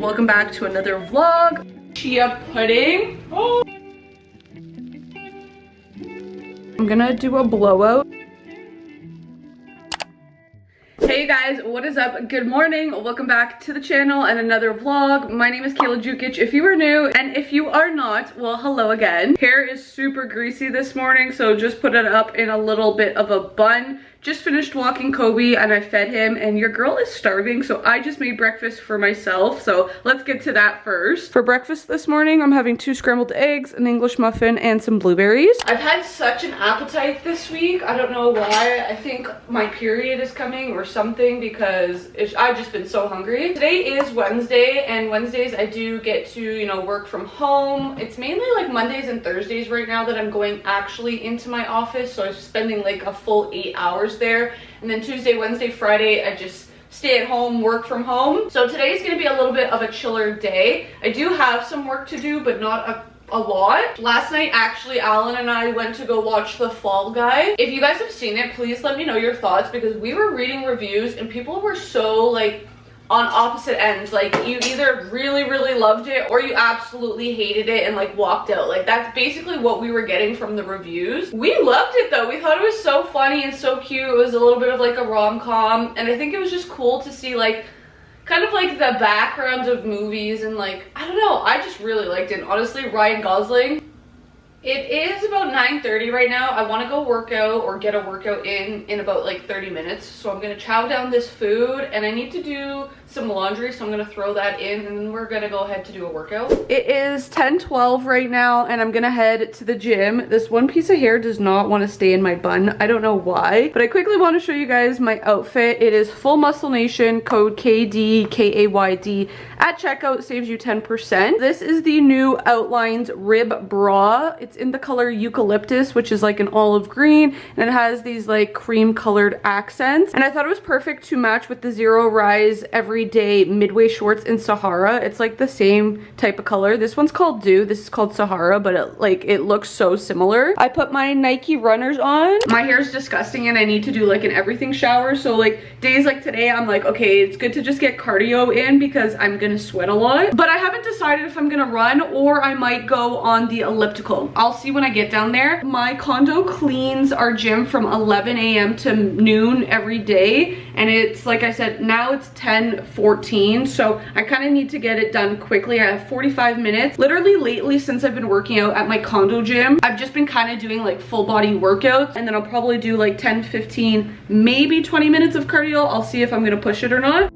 Welcome back to another vlog. Chia pudding. Oh. I'm gonna do a blowout. Hey guys, what is up? Good morning. Welcome back to the channel and another vlog. My name is Kayla Jukic if you are new, and if you are not, well, hello again. Hair is super greasy this morning, so just put it up in a little bit of a bun. Just finished walking Kobe and I fed him, and your girl is starving, so I just made breakfast for myself. So let's get to that first. For breakfast this morning, I'm having 2 scrambled eggs, an English muffin, and some blueberries. I've had such an appetite this week. I don't know why. I think my period is coming or something, because I've just been so hungry. Today is Wednesday, and Wednesdays I do get to, you know, work from home. It's mainly like Mondays and Thursdays right now that I'm going actually into my office, so I'm spending like a full 8 hours there, and then Tuesday, Wednesday, Friday I just stay at home, work from home. So today is going to be a little bit of a chiller day. I do have some work to do, but not a lot. Last night actually Alan and I went to go watch The Fall Guy. If you guys have seen it, please let me know your thoughts, because we were reading reviews and people were so like on opposite ends. Like, you either really loved it or you absolutely hated it and like walked out. Like, that's basically what we were getting from the reviews. We loved it though. We thought it was so funny and so cute. It was a little bit of like a rom-com, and I think it was just cool to see like kind of like the backgrounds of movies, and like, I don't know, I just really liked it. Honestly, Ryan Gosling. It is about 9:30 right now. I want to go work out or get a workout in about like 30 minutes. So I'm going to chow down this food, and I need to do some laundry, so I'm going to throw that in, and then we're going to go ahead to do a workout. It is 10:12 right now, and I'm going to head to the gym. This one piece of hair does not want to stay in my bun. I don't know why, but I quickly want to show you guys my outfit. It is full Muscle Nation, code KDKAYD at checkout, saves you 10%. This is the new Outlines rib bra. It's in the color eucalyptus, which is like an olive green, and it has these like cream colored accents, and I thought it was perfect to match with the Zero Rise Everyday Midway shorts in Sahara. It's like the same type of color. This one's called Dew, this is called Sahara, but it looks so similar. I put my Nike runners on. My hair is disgusting and I need to do like an everything shower, so like days like today I'm like, okay, it's good to just get cardio in because I'm gonna sweat a lot. But I haven't decided if I'm gonna run or I might go on the elliptical. I'll see when I get down there. My condo cleans our gym from 11 a.m. to noon every day, and it's like I said, now it's 10:14, so I kind of need to get it done quickly. I have 45 minutes. Literally lately, since I've been working out at my condo gym, I've just been kind of doing like full body workouts, and then I'll probably do like 10, 15, maybe 20 minutes of cardio. I'll see if I'm gonna push it or not.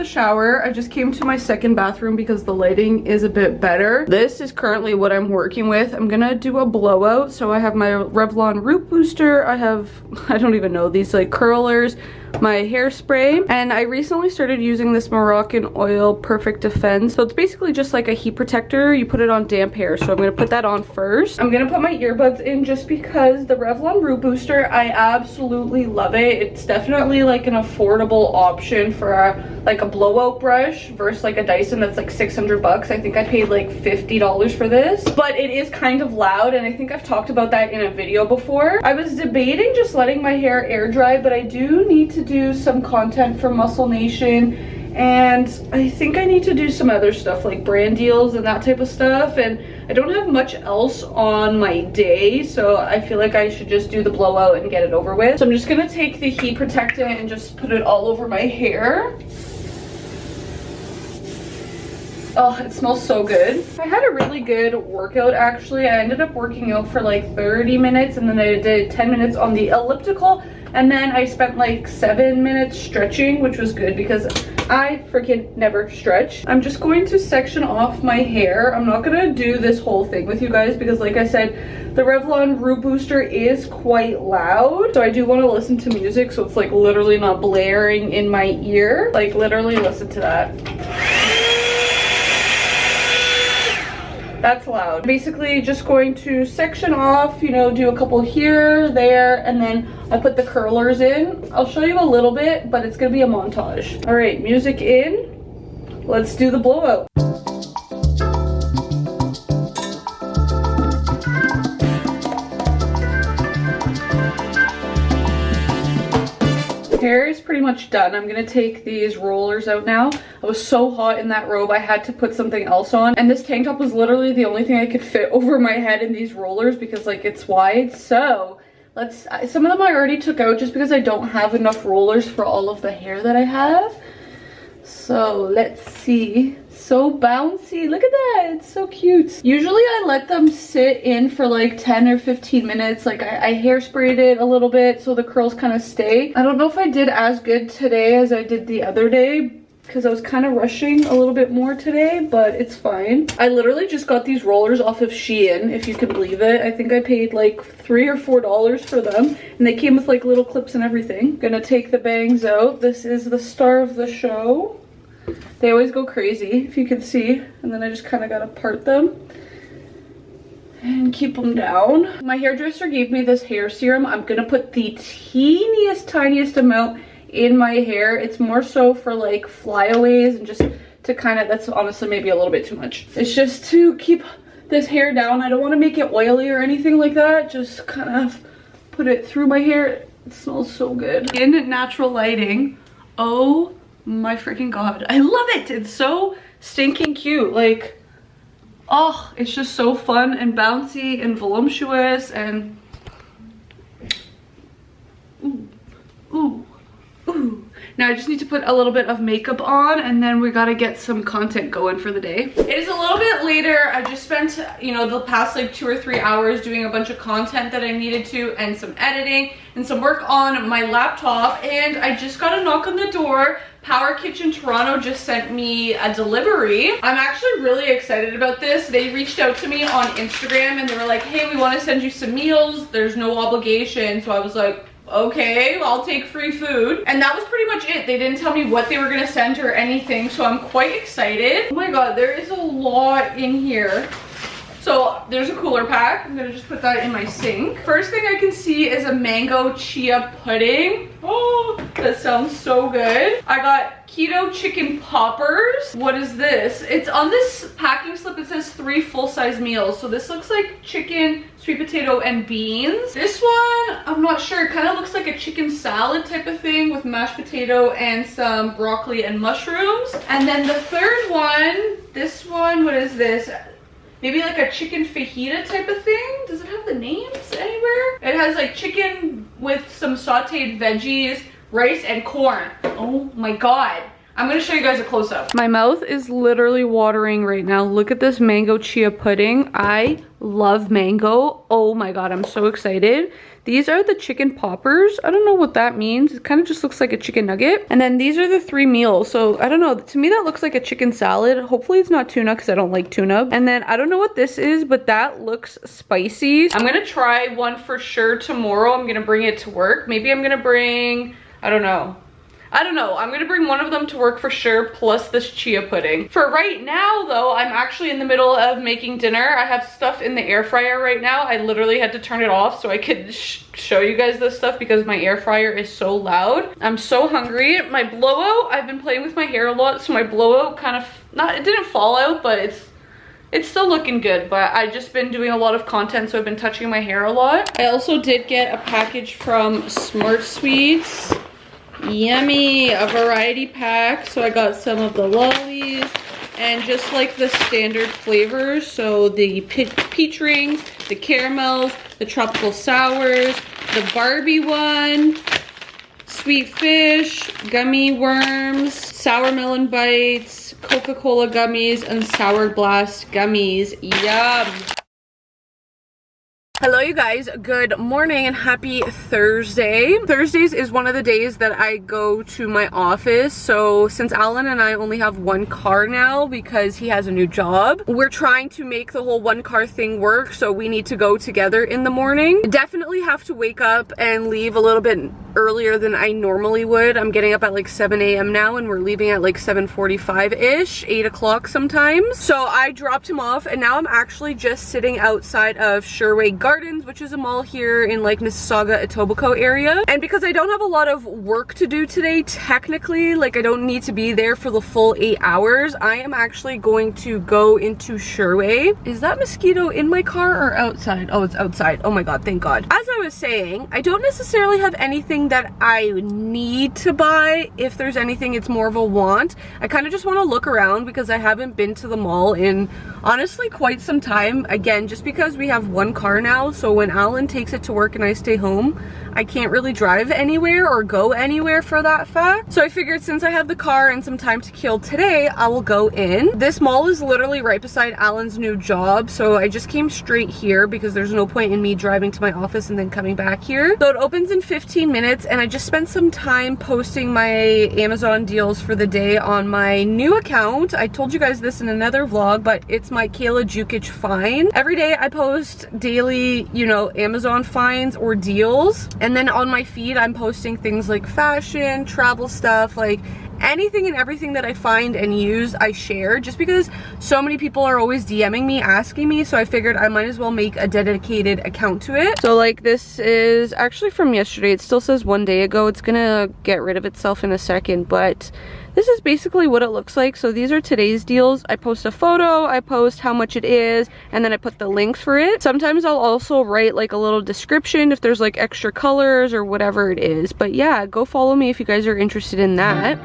Shower. I just came to my second bathroom because the lighting is a bit better. This is currently what I'm working with. I'm gonna do a blowout. So I have my Revlon root booster. I have, I don't even know, these like curlers, my hairspray, and I recently started using this Moroccan Oil Perfect Defense. So it's basically just like a heat protector. You put it on damp hair, so I'm gonna put that on first. I'm gonna put my earbuds in just because the Revlon root booster, I absolutely love it. It's definitely like an affordable option for like a blowout brush versus like a Dyson that's like 600 bucks. I think I paid like $50 for this, but it is kind of loud, and I think I've talked about that in a video before. I was debating just letting my hair air dry, but I do need to do some content for Muscle Nation, and I think I need to do some other stuff like brand deals and that type of stuff, and I don't have much else on my day, so I feel like I should just do the blowout and get it over with. So I'm just gonna take the heat protectant and just put it all over my hair. Oh, it smells so good. I had a really good workout actually. I ended up working out for like 30 minutes, and then I did 10 minutes on the elliptical, and then I spent like 7 minutes stretching, which was good because I freaking never stretch. I'm just going to section off my hair. I'm not gonna do this whole thing with you guys because like I said, the Revlon Root Booster is quite loud. So I do want to listen to music so it's like literally not blaring in my ear. Like literally listen to that. That's loud. Basically just going to section off, you know, do a couple here, there, and then I put the curlers in. I'll show you a little bit, but it's gonna be a montage. All right, music in. Let's do the blowout. Hair is pretty much done. I'm gonna take these rollers out now. I was so hot in that robe I had to put something else on, and this tank top was literally the only thing I could fit over my head in these rollers because like it's wide. So let's, some of them I already took out just because I don't have enough rollers for all of the hair that I have. So let's see. So bouncy, look at that, it's so cute. Usually I let them sit in for like 10 or 15 minutes. Like I hairsprayed it a little bit so the curls kind of stay. I don't know if I did as good today as I did the other day because I was kind of rushing a little bit more today, but it's fine. I literally just got these rollers off of Shein, if you can believe it. I think I paid like $3 or $4 for them, and they came with like little clips and everything. Gonna take the bangs out. This is the star of the show. They always go crazy, if you can see, and then I just kind of gotta part them and keep them down. My hairdresser gave me this hair serum. I'm gonna put the teeniest, tiniest amount in my hair. It's more so for like flyaways and just to kind of, that's honestly maybe a little bit too much. It's just to keep this hair down. I don't want to make it oily or anything like that. Just kind of put it through my hair. It smells so good. In natural lighting, oh my freaking god, I love it. It's so stinking cute. Like, oh, it's just so fun and bouncy and voluptuous and ooh, ooh, ooh. Now I just need to put a little bit of makeup on and then we gotta get some content going for the day. It is a little bit later. I just spent, you know, the past like 2 or 3 hours doing a bunch of content that I needed to and some editing and some work on my laptop, and I just got a knock on the door. Power Kitchen Toronto just sent me a delivery. I'm actually really excited about this. They reached out to me on Instagram and they were like, hey, we want to send you some meals. There's no obligation. So I was like, okay, I'll take free food. And that was pretty much it. They didn't tell me what they were gonna send or anything, so I'm quite excited. Oh my god, there is a lot in here. So there's a cooler pack. I'm gonna just put that in my sink. First thing I can see is a mango chia pudding. Oh, that sounds so good. I got keto chicken poppers. What is this? It's on this packing slip, it says 3 full-size meals. So this looks like chicken, sweet potato, and beans. This one, I'm not sure. It kind of looks like a chicken salad type of thing with mashed potato and some broccoli and mushrooms. And then the third one, this one, what is this? Maybe like a chicken fajita type of thing. Does it have the names anywhere? It has like chicken with some sauteed veggies, rice, and corn. Oh my god. I'm gonna show you guys a close-up. My mouth is literally watering right now. Look at this mango chia pudding. I love mango. Oh my god, I'm so excited. These are the chicken poppers. I don't know what that means. It kind of just looks like a chicken nugget. And then these are the 3 meals. So I don't know. To me, that looks like a chicken salad. Hopefully it's not tuna because I don't like tuna. And then I don't know what this is, but that looks spicy. I'm gonna try one for sure tomorrow. I'm gonna bring it to work. Maybe I'm gonna bring, I don't know. I'm gonna bring one of them to work for sure, plus this chia pudding. For right now though, I'm actually in the middle of making dinner. I have stuff in the air fryer right now. I literally had to turn it off so I could show you guys this stuff because my air fryer is so loud. I'm so hungry. My blowout, I've been playing with my hair a lot, so my blowout kind of, it didn't fall out, but it's still looking good. But I've just been doing a lot of content, so I've been touching my hair a lot. I also did get a package from SmartSweets. Yummy, a variety pack. So I got some of the lollies and just like the standard flavors. So the peach rings, the caramels, the tropical sours, the Barbie one, sweet fish, gummy worms, sour melon bites, Coca-Cola gummies, and sour blast gummies. Yum. Hello you guys, good morning and happy Thursday. Thursdays is one of the days that I go to my office. So since Alan and I only have one car now because he has a new job, we're trying to make the whole one car thing work. So we need to go together in the morning. Definitely have to wake up and leave a little bit earlier than I normally would. I'm getting up at like 7 a.m. now and we're leaving at like 7:45-ish, 8 o'clock sometimes. So I dropped him off and now I'm actually just sitting outside of Sherway Gardens, which is a mall here in like Mississauga, Etobicoke area. And because I don't have a lot of work to do today, technically, like I don't need to be there for the full 8 hours, I am actually going to go into Sherway. Is that mosquito in my car or outside? Oh, it's outside. Oh my God, thank God. As I was saying, I don't necessarily have anything that I need to buy. If there's anything, it's more of a want. I kind of just want to look around because I haven't been to the mall in honestly quite some time. Again, just because we have one car now, so when Alan takes it to work and I stay home, I can't really drive anywhere or go anywhere for that fact. So I figured since I have the car and some time to kill today, I will go in. This mall is literally right beside Alan's new job, so I just came straight here because there's no point in me driving to my office and then coming back here. So it opens in 15 minutes and I just spent some time posting my Amazon deals for the day on my new account. I told you guys this in another vlog, but it's my Kayla Jukic find. Every day I post daily, you know, Amazon finds or deals. And then on my feed, I'm posting things like fashion, travel stuff, like anything and everything that I find and use, I share, just because so many people are always DMing me, asking me, so I figured I might as well make a dedicated account to it. So like this is actually from yesterday. It still says 1 day ago. It's gonna get rid of itself in a second, but this is basically what it looks like. So these are today's deals. I post a photo, I post how much it is, and then I put the links for it. Sometimes I'll also write like a little description if there's like extra colors or whatever it is. But yeah, go follow me if you guys are interested in that.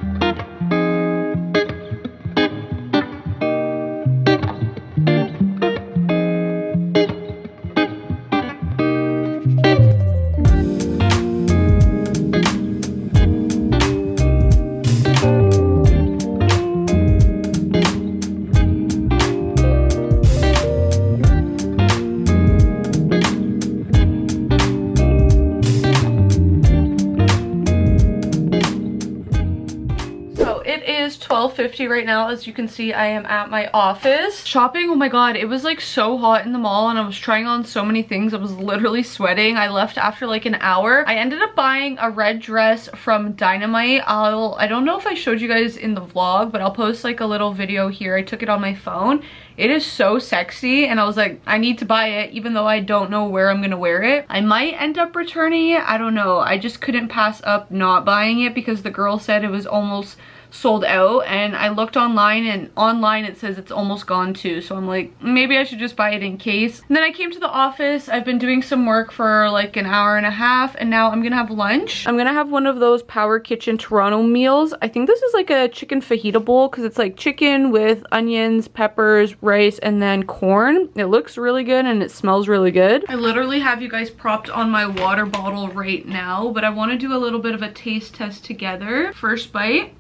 It is 12:50 right now. As you can see, I am at my office shopping. Oh my God, it was like so hot in the mall and I was trying on so many things. I was literally sweating. I left after like an hour. I ended up buying a red dress from Dynamite. I don't know if I showed you guys in the vlog, but I'll post like a little video here. I took it on my phone. It is so sexy and I was like, I need to buy it even though I don't know where I'm gonna wear it. I might end up returning it. I don't know. I just couldn't pass up not buying it because the girl said it was almost sold out, and I looked online and online it says it's almost gone too, so I'm like, maybe I should just buy it in case. And then I came to the office. I've been doing some work for like an hour and a half and now I'm gonna have lunch. I'm gonna have one of those Power Kitchen Toronto meals. I think this is like a chicken fajita bowl because it's like chicken with onions, peppers, rice, and then corn. It looks really good and it smells really good. I literally have you guys propped on my water bottle right now, but I want to do a little bit of a taste test together. First bite.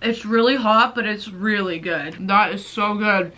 It's really hot, but it's really good. That is so good.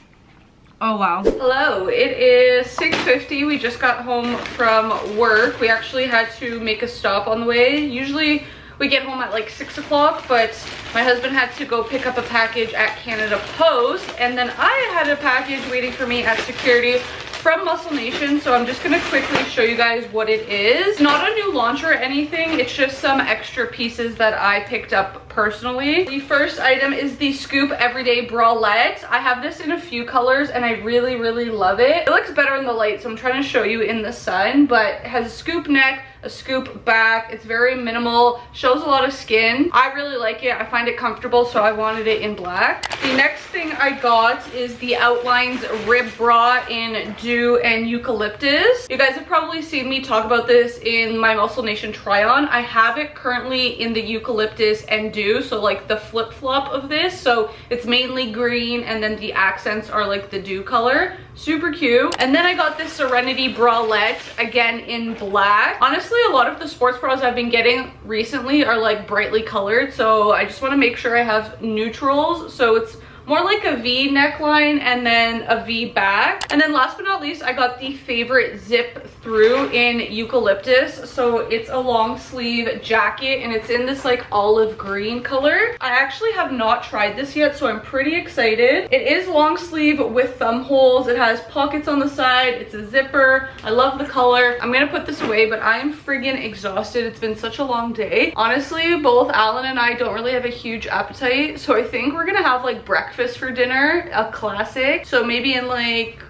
Oh wow. Hello, it is 6:50. We just got home from work. We actually had to make a stop on the way. Usually we get home at like 6 o'clock, but my husband had to go pick up a package at Canada Post, and then I had a package waiting for me at security from Muscle Nation, so I'm just gonna quickly show you guys what it is. Not a new launch or anything, it's just some extra pieces that I picked up personally. The first item is the Scoop Everyday Bralette. I have this in a few colors and I really, really love it. It looks better in the light, so I'm trying to show you in the sun, but it has a scoop neck, a scoop back. It's very minimal, shows a lot of skin. I really like it. I find it comfortable, so I wanted it in black. The next thing I got is the Outlines Rib Bra in Dew and Eucalyptus. You guys have probably seen me talk about this in my Muscle Nation try-on. I have it currently in the Eucalyptus and Dew, so like the flip-flop of this. So it's mainly green and then the accents are like the Dew color. Super cute. And then I got this Serenity Bralette, again in black. Honestly, a lot of the sports bras I've been getting recently are like brightly colored, so I just want to make sure I have neutrals, so it's more like a V neckline and then a V back. And then last but not least, I got the favorite zip through in eucalyptus. So it's a long sleeve jacket and it's in this like olive green color. I actually have not tried this yet, so I'm pretty excited. It is long sleeve with thumb holes. It has pockets on the side. It's a zipper. I love the color. I'm gonna put this away, but I am friggin' exhausted. It's been such a long day. Honestly, both Alan and I don't really have a huge appetite, so I think we're gonna have like breakfast for dinner, a classic. So maybe in like,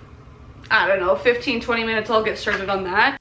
I don't know, 15-20 minutes I'll get started on that.